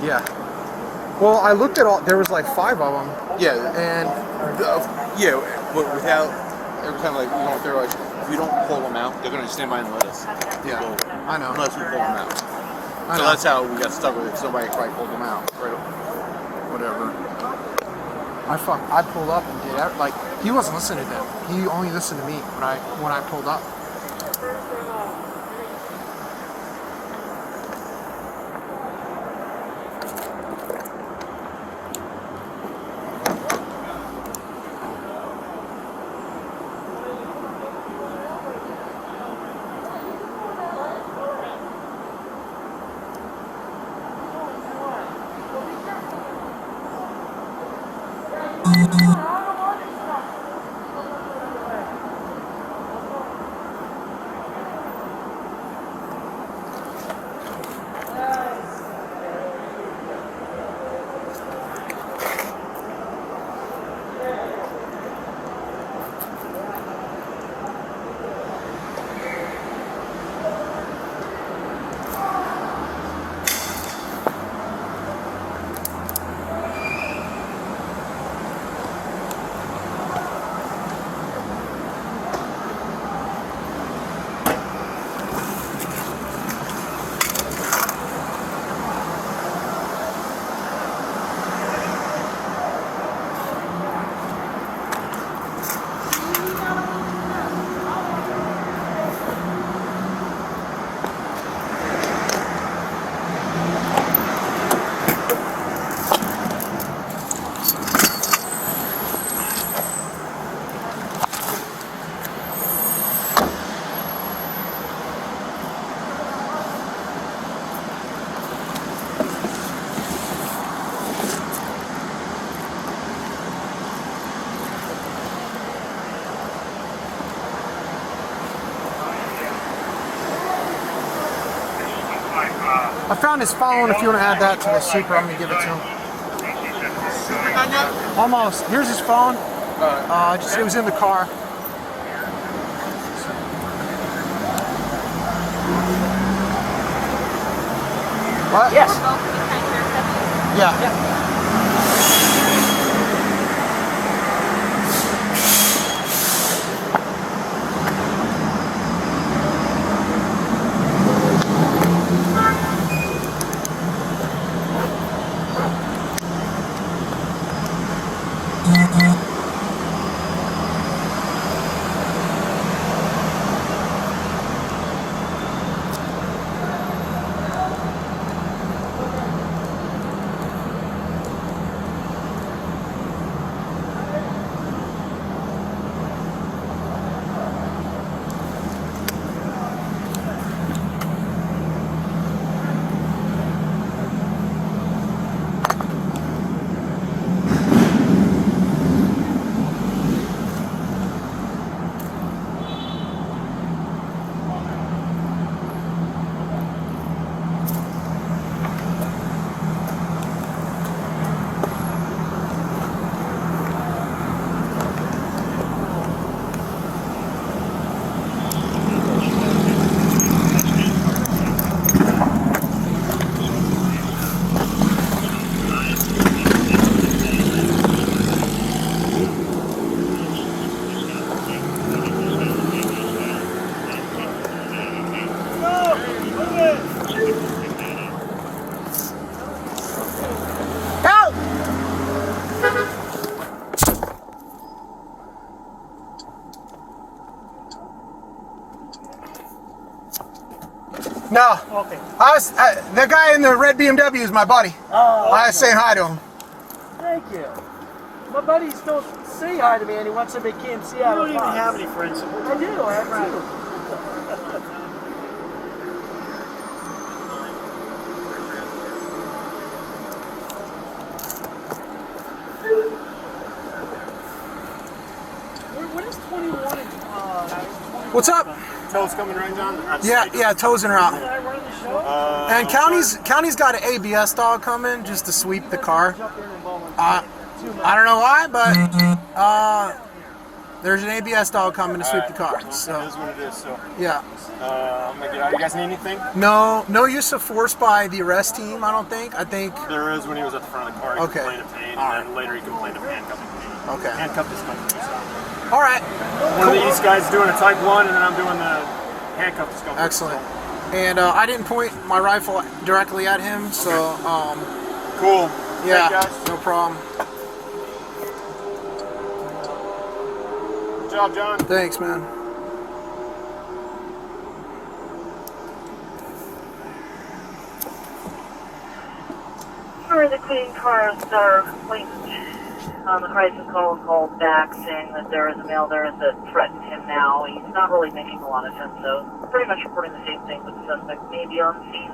[SPEAKER 1] Yeah. Well, I looked at all, there was like 5 of them.
[SPEAKER 10] Yeah.
[SPEAKER 1] And
[SPEAKER 10] Yeah, but without, every time like, you know, they're like, if we don't pull them out, they're going to stand by and let us.
[SPEAKER 1] Yeah,
[SPEAKER 10] go,
[SPEAKER 1] I know.
[SPEAKER 10] Unless we pull them out.
[SPEAKER 1] I
[SPEAKER 10] So
[SPEAKER 1] know.
[SPEAKER 10] that's how we got stuck with it. Somebody probably pulled them out. Right. Whatever.
[SPEAKER 1] I pulled up and did like he wasn't listening to them. He only listened to me when I pulled up. I found his phone. If you want to add that to the super, I'm gonna give it to him. Almost. Here's his phone. It was in the car. What?
[SPEAKER 8] Yes.
[SPEAKER 1] Yeah. No.
[SPEAKER 8] Okay.
[SPEAKER 1] The guy in the red BMW is my buddy.
[SPEAKER 8] Oh,
[SPEAKER 1] I was saying hi to him.
[SPEAKER 8] Thank you. My buddies don't say hi to me, and he wants to make KMC out of
[SPEAKER 5] You don't even have any friends.
[SPEAKER 8] I do. I have two. What is 21 and
[SPEAKER 1] What's up?
[SPEAKER 5] Tow's coming right down.
[SPEAKER 1] Yeah, tows en route.
[SPEAKER 8] I run the show?
[SPEAKER 1] And county's got an ABS dog coming just to sweep the car. I don't know why, but there's an ABS dog coming to sweep the car. So
[SPEAKER 5] It is what it is. So
[SPEAKER 1] yeah.
[SPEAKER 5] I'm gonna get out. You guys need anything?
[SPEAKER 1] No use of force by the arrest team. I don't think. I think.
[SPEAKER 5] There is when he was at the front of the car. He
[SPEAKER 1] Okay.
[SPEAKER 5] complained of pain, and then later he complained of handcuffing pain.
[SPEAKER 1] Okay.
[SPEAKER 5] Handcuffed his company. So.
[SPEAKER 1] All right.
[SPEAKER 5] One of the East guys is doing a Type 1, and then I'm doing the handcuffed his company.
[SPEAKER 1] Excellent. And I didn't point my rifle directly at him, so
[SPEAKER 5] Cool.
[SPEAKER 1] yeah,
[SPEAKER 5] Thanks, guys.
[SPEAKER 1] no problem.
[SPEAKER 5] Good job, John.
[SPEAKER 1] Thanks, man.
[SPEAKER 3] For the clean cars are complaints on the crisis call called back saying that there is a male there that threatened him now. He's not really making a lot of sense though. Pretty much reporting the same thing, but the suspect may be on the scene.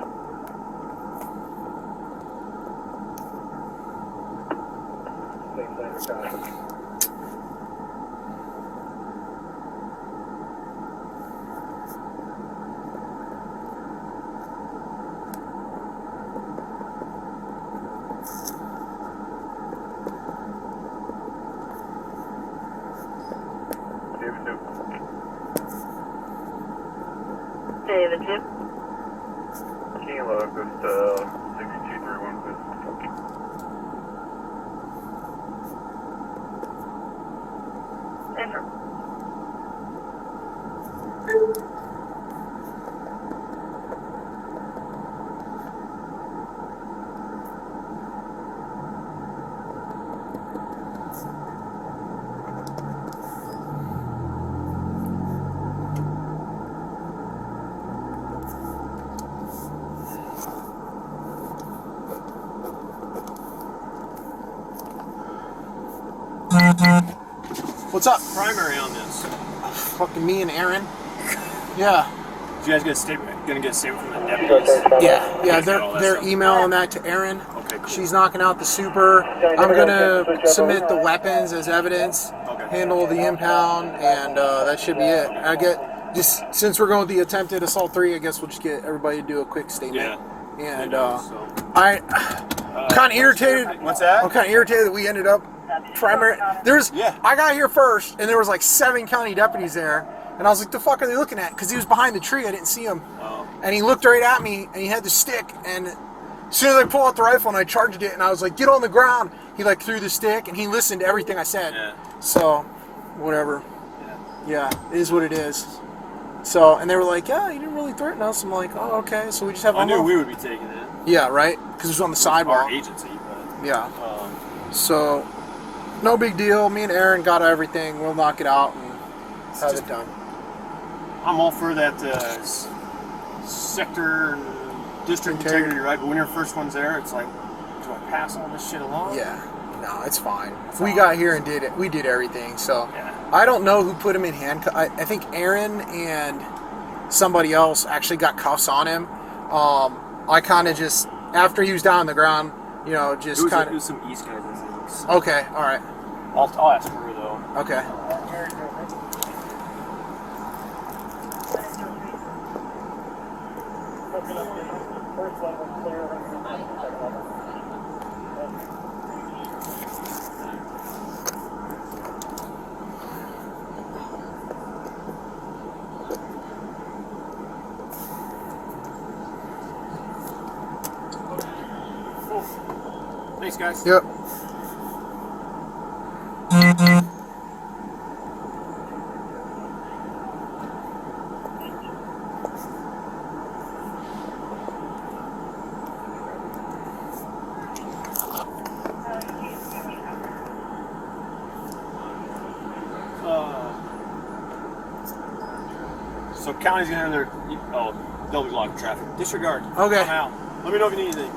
[SPEAKER 3] David 2.
[SPEAKER 6] Kilo, goes to 6231, please.
[SPEAKER 3] Enter.
[SPEAKER 1] What's up?
[SPEAKER 5] Primary on this.
[SPEAKER 1] Fucking me and Aaron. Yeah.
[SPEAKER 5] Did you guys get a statement? Gonna get a statement from the deputies?
[SPEAKER 1] Yeah,
[SPEAKER 5] Got all that
[SPEAKER 1] they're
[SPEAKER 5] stuff.
[SPEAKER 1] emailing that to Erin.
[SPEAKER 5] Okay, cool.
[SPEAKER 1] She's knocking out the super. I'm gonna submit the weapons as evidence,
[SPEAKER 5] Okay.
[SPEAKER 1] handle the impound, and that should be it. I get just since we're going with the attempted assault 3, I guess we'll just get everybody to do a quick statement. And I kind of irritated.
[SPEAKER 13] What's that?
[SPEAKER 1] I'm kind of irritated that we ended up primary. I got here first, and there was like 7 county deputies there, and I was like, "The fuck are they looking at?" Because he was behind the tree, I didn't see him.
[SPEAKER 13] Oh.
[SPEAKER 1] And he looked right at me, and he had the stick, and as soon as I pulled out the rifle and I charged it, and I was like, "Get on the ground," he like threw the stick, and he listened to everything I said.
[SPEAKER 13] Yeah.
[SPEAKER 1] So, whatever. Yeah, it is what it is. So, and they were like, "Yeah, you didn't really threaten us." I'm like, "Oh, okay." So we just have.
[SPEAKER 13] I knew we would be taking it.
[SPEAKER 1] Yeah, right. Because it was on the sidewalk.
[SPEAKER 13] Our agency, but
[SPEAKER 1] yeah. So, no big deal. Me and Aaron got everything. We'll knock it out and have it done.
[SPEAKER 13] I'm all for that sector and district integrity, right? But when your first one's there, it's like, do I pass all this shit along?
[SPEAKER 1] Yeah. No, it's fine. We got here and did it. We did everything. So, I don't know who put him in handcuffs. I think Aaron and somebody else actually got cuffs on him. I kind of just, after he was down on the ground, you know, just kind of.
[SPEAKER 13] It was some East guys, I think.
[SPEAKER 1] Okay, all right.
[SPEAKER 13] I'll ask her though.
[SPEAKER 1] Okay.
[SPEAKER 13] Thanks, guys.
[SPEAKER 1] Yep.
[SPEAKER 13] So county's gonna have their they'll be blocking traffic. Disregard.
[SPEAKER 1] Okay.
[SPEAKER 13] I'm out. Let me know if you need anything.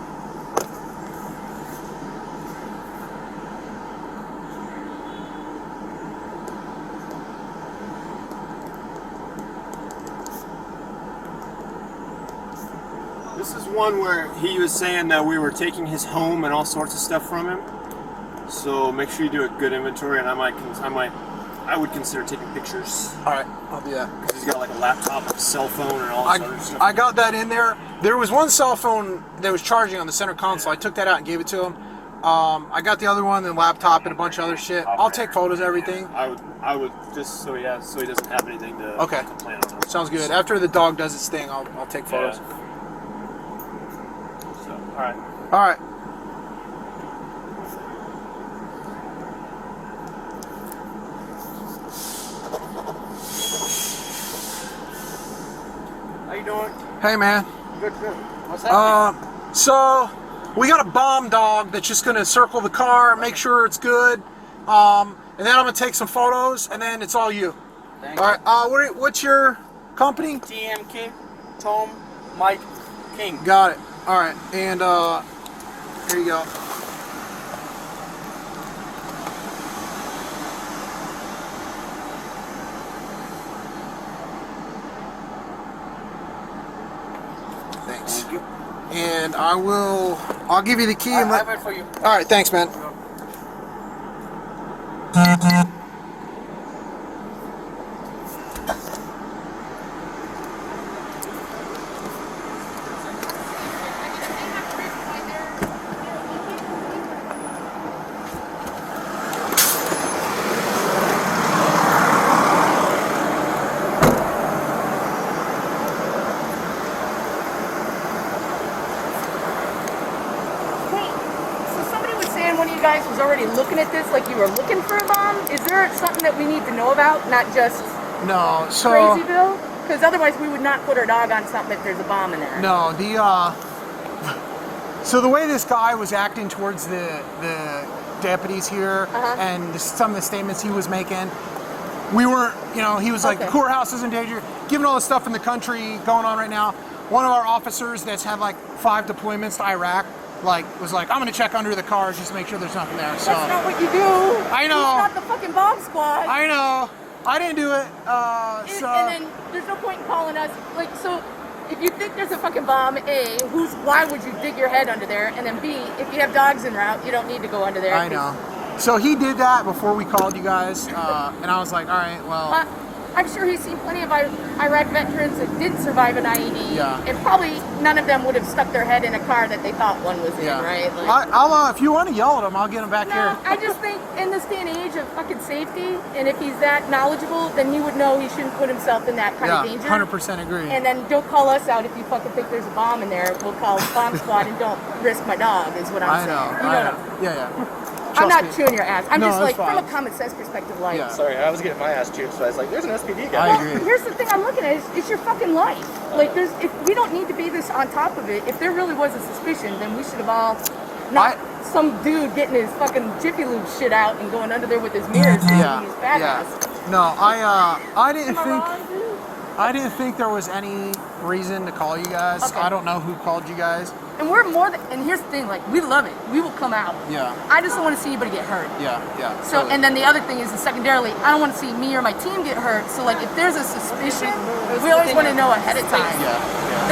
[SPEAKER 13] This is one where he was saying that we were taking his home and all sorts of stuff from him. So make sure you do a good inventory, and I would consider taking pictures.
[SPEAKER 1] All right, I'll do that.
[SPEAKER 13] Because he's got like a laptop, a cell phone, and all sorts of stuff.
[SPEAKER 1] I got that in there. There was one cell phone that was charging on the center console. I took that out and gave it to him. I got the other one, the laptop, and a bunch of other shit. I'll take photos of everything.
[SPEAKER 13] I would just so he doesn't have anything to complain on.
[SPEAKER 1] Sounds good. After the dog does its thing, I'll take photos.
[SPEAKER 13] Yeah. So, all right.
[SPEAKER 1] All right.
[SPEAKER 12] How you doing?
[SPEAKER 1] Hey, man.
[SPEAKER 12] Good. What's happening?
[SPEAKER 1] So we got a bomb dog that's just gonna circle the car, make sure it's good, and then I'm gonna take some photos, and then it's all you.
[SPEAKER 12] Thank
[SPEAKER 1] all right. What's your company?
[SPEAKER 12] TM King, Tom, Mike King.
[SPEAKER 1] Got it. All right, and here you go. Thanks.
[SPEAKER 12] Thank you.
[SPEAKER 1] And I'll give you the key.
[SPEAKER 12] I have it for you.
[SPEAKER 1] All right, thanks, man.
[SPEAKER 2] One of you guys was already looking at this like you were looking for a bomb. Is there something that we need to know about, not just Crazyville? Because otherwise we would not put our dog on something if there's a bomb in there.
[SPEAKER 1] No, so the way this guy was acting towards the deputies here and some of the statements he was making, we weren't, he was like, the courthouse is in danger, given all the stuff in the country going on right now. One of our officers that's had like 5 deployments to Iraq, was like, I'm gonna check under the cars just to make sure there's nothing there. So
[SPEAKER 2] that's not what you do.
[SPEAKER 1] I know.
[SPEAKER 2] It's not the fucking bomb squad.
[SPEAKER 1] I know. I didn't do it.
[SPEAKER 2] And then there's no point in calling us. So if you think there's a fucking bomb, A, why would you dig your head under there? And then B, if you have dogs en route, you don't need to go under there.
[SPEAKER 1] I know. So he did that before we called you guys, and I was like, all right, well.
[SPEAKER 2] I'm sure he's seen plenty of Iraq veterans that did survive an IED.
[SPEAKER 1] Yeah.
[SPEAKER 2] And probably none of them would have stuck their head in a car that they thought one was in, right? Like,
[SPEAKER 1] I'll if you want to yell at him, I'll get him back here.
[SPEAKER 2] I just think in this day and age of fucking safety, and if he's that knowledgeable, then he would know he shouldn't put himself in that kind of danger.
[SPEAKER 1] 100% agree.
[SPEAKER 2] And then don't call us out if you fucking think there's a bomb in there. We'll call bomb squad and don't risk my dog, is what I'm saying.
[SPEAKER 1] I know. Yeah.
[SPEAKER 2] I'm not chewing your ass. I'm just like,
[SPEAKER 1] fine.
[SPEAKER 2] from a common sense perspective, like.
[SPEAKER 1] Yeah.
[SPEAKER 13] Sorry, I was getting my ass chewed, so I was like, there's an SPD guy.
[SPEAKER 1] I agree.
[SPEAKER 2] Here's the thing I'm looking at, it's your fucking life. Like, we don't need to be this on top of it. If there really was a suspicion, then we should have all not some dude getting his fucking Jiffy Lube shit out and going under there with his mirrors and his badass.
[SPEAKER 1] No, I didn't think there was any reason to call you guys.
[SPEAKER 2] Okay.
[SPEAKER 1] I don't know who called you guys.
[SPEAKER 2] And we're more than, and here's the thing, like, we love it. We will come out.
[SPEAKER 1] Yeah.
[SPEAKER 2] I just don't want to see anybody get hurt.
[SPEAKER 1] Yeah.
[SPEAKER 2] So,
[SPEAKER 1] totally.
[SPEAKER 2] and then the other thing is, secondarily, I don't want to see me or my team get hurt. So, like, if there's a suspicion, we always want to know ahead of time.
[SPEAKER 1] Yeah.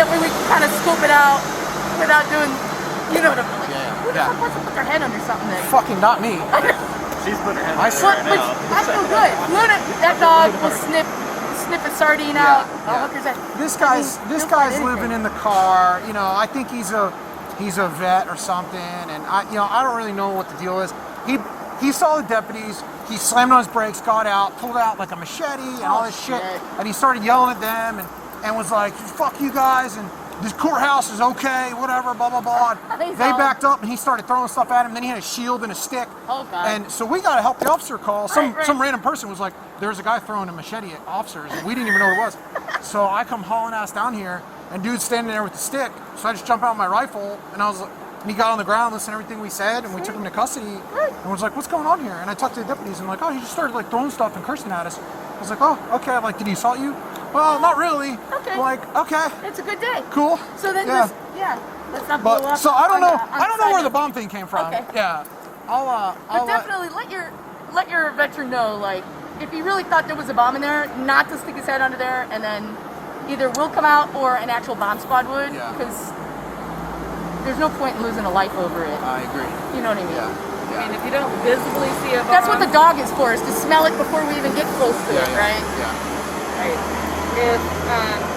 [SPEAKER 2] That way we can kind of scope it out without doing, you know what I mean?
[SPEAKER 1] Yeah.
[SPEAKER 2] Who the fuck wants to put their head under something then?
[SPEAKER 1] Fucking not me.
[SPEAKER 13] She's putting her head
[SPEAKER 1] I
[SPEAKER 13] under
[SPEAKER 1] swear.
[SPEAKER 13] right now.
[SPEAKER 2] I feel good. Luna, that dog will sniff a sardine out.
[SPEAKER 1] This guy's living in the car. You know, I think he's a vet or something, and I don't really know what the deal is. He saw the deputies. He slammed on his brakes, got out, pulled out like a machete and all this shit, and he started yelling at them and was like, "Fuck you guys!" and this courthouse is okay, whatever, blah blah blah. They backed up and he started throwing stuff at him. Then he had a shield and a stick.
[SPEAKER 2] Oh God!
[SPEAKER 1] And so we got to help the officer call. Some random person was like, "There's a guy throwing a machete at officers," and we didn't even know what it was. So I come hauling ass down here, and dude's standing there with the stick. So I just jump out with my rifle, and and he got on the ground, listened to everything we said, and we took him to custody. And was like, "What's going on here?" And I talked to the deputies, and like, "Oh, he just started like throwing stuff and cursing at us." I was like, "Oh, okay." I'm like, "Did he assault you?" "Well, not really."
[SPEAKER 2] Okay.
[SPEAKER 1] Like, okay.
[SPEAKER 2] It's a good day.
[SPEAKER 1] Cool.
[SPEAKER 2] So then
[SPEAKER 1] Yeah.
[SPEAKER 2] let's not blow up.
[SPEAKER 1] So I don't know.
[SPEAKER 2] on
[SPEAKER 1] I don't
[SPEAKER 2] the
[SPEAKER 1] know where
[SPEAKER 2] side
[SPEAKER 1] the bomb thing came from.
[SPEAKER 2] Okay.
[SPEAKER 1] Yeah.
[SPEAKER 2] But definitely let your veteran know, like, if he really thought there was a bomb in there, not to stick his head under there, and then either we'll come out or an actual bomb squad would, because there's no point in losing a life over it.
[SPEAKER 1] I agree.
[SPEAKER 2] You know what I mean?
[SPEAKER 1] Yeah.
[SPEAKER 14] I mean, if you don't visibly see a bomb,
[SPEAKER 2] That's what the dog is for, is to smell it before we even get close to it, right?
[SPEAKER 1] Yeah.
[SPEAKER 14] right? If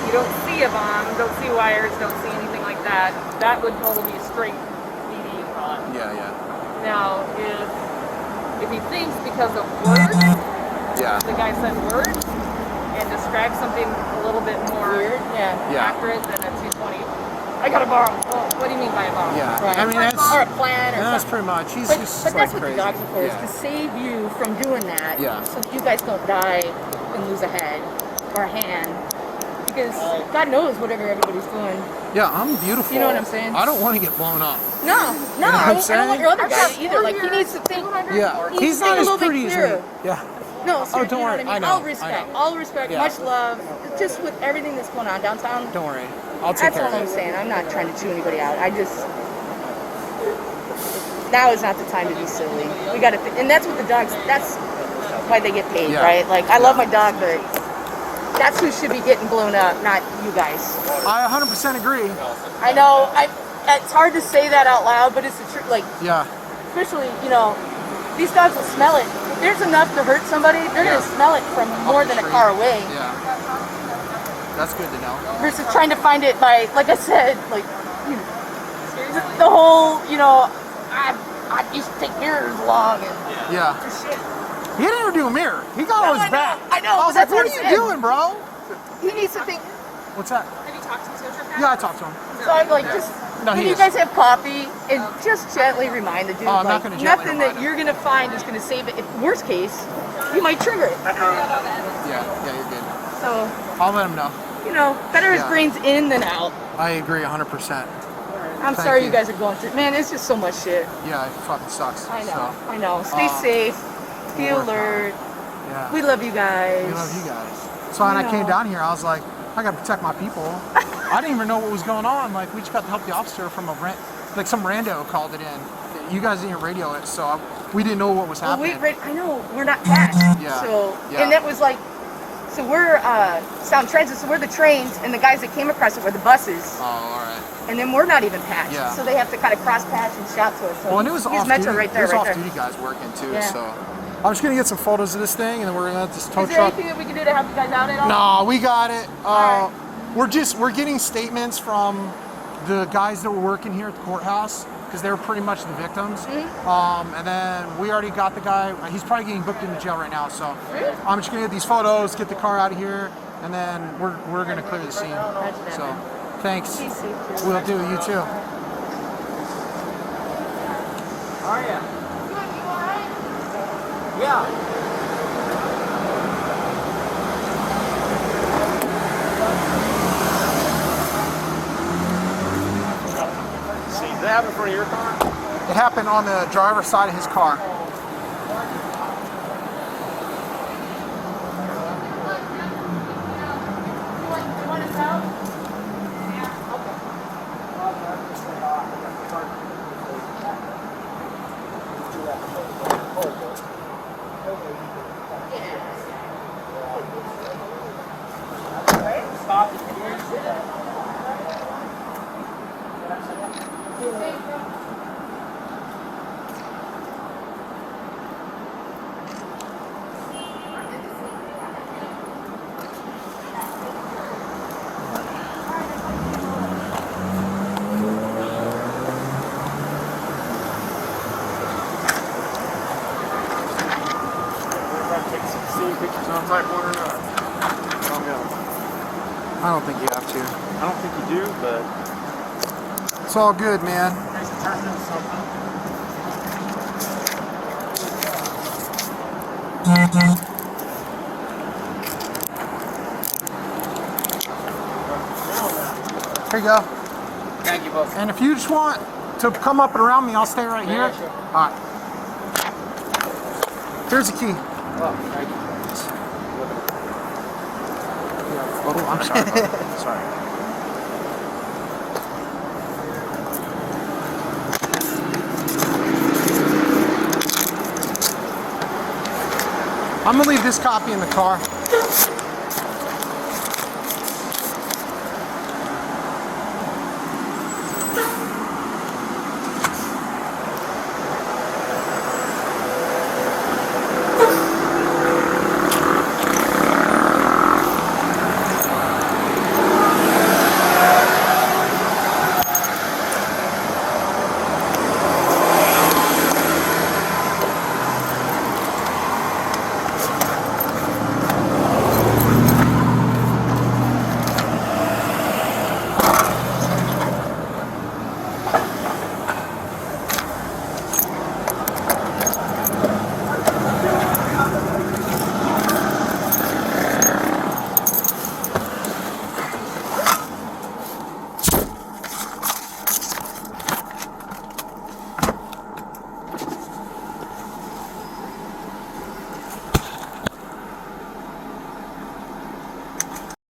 [SPEAKER 14] you don't see a bomb, don't see wires, don't see anything like that, that would totally be a straight DD call.
[SPEAKER 1] Yeah.
[SPEAKER 14] Now, if he thinks because of words, the guy said words, and describes something a little bit more accurate than a 220. I got a bomb. Well, what do you mean by a bomb?
[SPEAKER 1] Yeah.
[SPEAKER 2] Right.
[SPEAKER 1] I mean,
[SPEAKER 2] or a plan or
[SPEAKER 1] that's
[SPEAKER 2] something.
[SPEAKER 1] pretty much. He's
[SPEAKER 2] But
[SPEAKER 1] just
[SPEAKER 2] that's
[SPEAKER 1] like
[SPEAKER 2] what
[SPEAKER 1] crazy.
[SPEAKER 2] the dogs are for, is to save you from doing that.
[SPEAKER 1] Yeah.
[SPEAKER 2] So that you guys don't die and lose a head or a hand. Because God knows whatever everybody's doing.
[SPEAKER 1] Yeah, I'm beautiful.
[SPEAKER 2] You know what I'm saying?
[SPEAKER 1] I don't want to get blown up.
[SPEAKER 2] No,
[SPEAKER 1] You know what I'm
[SPEAKER 2] I don't
[SPEAKER 1] saying?
[SPEAKER 2] want your other guy either. Like, he needs to think.
[SPEAKER 1] Yeah.
[SPEAKER 2] He needs
[SPEAKER 1] He's
[SPEAKER 2] to
[SPEAKER 1] not
[SPEAKER 2] think a
[SPEAKER 1] as
[SPEAKER 2] little bit
[SPEAKER 1] pretty as me.
[SPEAKER 2] clearer.
[SPEAKER 1] Yeah.
[SPEAKER 2] No,
[SPEAKER 1] Oh,
[SPEAKER 2] seriously,
[SPEAKER 1] don't
[SPEAKER 2] you know
[SPEAKER 1] worry.
[SPEAKER 2] what I mean?
[SPEAKER 1] I know.
[SPEAKER 2] All respect,
[SPEAKER 1] Yeah.
[SPEAKER 2] much love. Just with everything that's going on downtown.
[SPEAKER 1] Don't worry. I'll take
[SPEAKER 2] That's
[SPEAKER 1] care
[SPEAKER 2] all
[SPEAKER 1] of
[SPEAKER 2] I'm
[SPEAKER 1] it.
[SPEAKER 2] saying. I'm not trying to chew anybody out. Now is not the time to be silly. We got to, and that's what the dogs. That's why they get paid, right? Like, I love my dog, but that's who should be getting blown up, not you guys.
[SPEAKER 1] I 100% agree.
[SPEAKER 2] I know. It's hard to say that out loud, but it's the truth. Like, especially, these dogs will smell it. If there's enough to hurt somebody, they're gonna smell it from more than a car away.
[SPEAKER 1] Yeah. That's good to know.
[SPEAKER 2] Versus trying to find it by, like I said, like the whole, I used to take mirrors along and shit.
[SPEAKER 1] He didn't even do a mirror. He got on his back.
[SPEAKER 2] I know.
[SPEAKER 1] I was like, what are you doing, bro?
[SPEAKER 2] He needs to think.
[SPEAKER 1] What's that?
[SPEAKER 14] Have you talked to him?
[SPEAKER 1] Yeah, I talked to him.
[SPEAKER 2] So I'm like, just when you guys have coffee, and just gently remind the dude,
[SPEAKER 1] I'm not
[SPEAKER 2] like,
[SPEAKER 1] gonna gently
[SPEAKER 2] nothing that you're gonna find is gonna save it. If worst case, you might trigger it.
[SPEAKER 1] Yeah, you're good.
[SPEAKER 2] So
[SPEAKER 1] I'll let him know.
[SPEAKER 2] Better his brains in than out.
[SPEAKER 1] I agree 100%.
[SPEAKER 2] I'm sorry you guys are going through. Man, it's just so much shit.
[SPEAKER 1] Yeah, it fucking sucks.
[SPEAKER 2] I know.
[SPEAKER 1] So,
[SPEAKER 2] I know. Stay safe. Be alert.
[SPEAKER 1] Yeah.
[SPEAKER 2] We love you guys.
[SPEAKER 1] We love you guys. So when I came down here, I was like, I gotta protect my people. I didn't even know what was going on. Like, we just got to help the officer from some rando called it in. You guys didn't radio it, so we didn't know what was happening.
[SPEAKER 2] I know. We're not patched.
[SPEAKER 1] Yeah.
[SPEAKER 2] So, and that was like, so we're Sound Transit, so we're the trains, and the guys that came across it were the buses.
[SPEAKER 1] Oh, all right.
[SPEAKER 2] And then we're not even patched.
[SPEAKER 1] Yeah.
[SPEAKER 2] So they have to kind of cross patch and shout to us. So
[SPEAKER 1] Well, and it was
[SPEAKER 2] he's
[SPEAKER 1] off
[SPEAKER 2] Metro
[SPEAKER 1] duty.
[SPEAKER 2] right there,
[SPEAKER 1] It was
[SPEAKER 2] right
[SPEAKER 1] off
[SPEAKER 2] there.
[SPEAKER 1] duty guys working too.
[SPEAKER 2] Yeah.
[SPEAKER 1] So, I'm just gonna get some photos of this thing, and then we're gonna let this tow
[SPEAKER 2] Is there
[SPEAKER 1] truck.
[SPEAKER 2] anything that we can do to help you guys out at all?
[SPEAKER 1] No, we got it. We're getting statements from the guys that were working here at the courthouse because they were pretty much the victims. And then we already got the guy. He's probably getting booked into jail right now. So I'm just gonna get these photos, get the car out of here, and then we're gonna clear the scene. So thanks. We'll do. You too.
[SPEAKER 12] How are you? Yeah.
[SPEAKER 13] See, did that happen in front of your car?
[SPEAKER 1] It happened on the driver's side of his car. I don't think you have to.
[SPEAKER 13] I don't think you do, but
[SPEAKER 1] it's all good, man. Here you go.
[SPEAKER 12] Thank you, both.
[SPEAKER 1] And if you just want to come up and around me, I'll stay right here.
[SPEAKER 12] Sure.
[SPEAKER 1] All right. Here's the key.
[SPEAKER 12] Oh, thank you.
[SPEAKER 1] Oh, I'm sorry. Sorry. I'm gonna leave this copy in the car.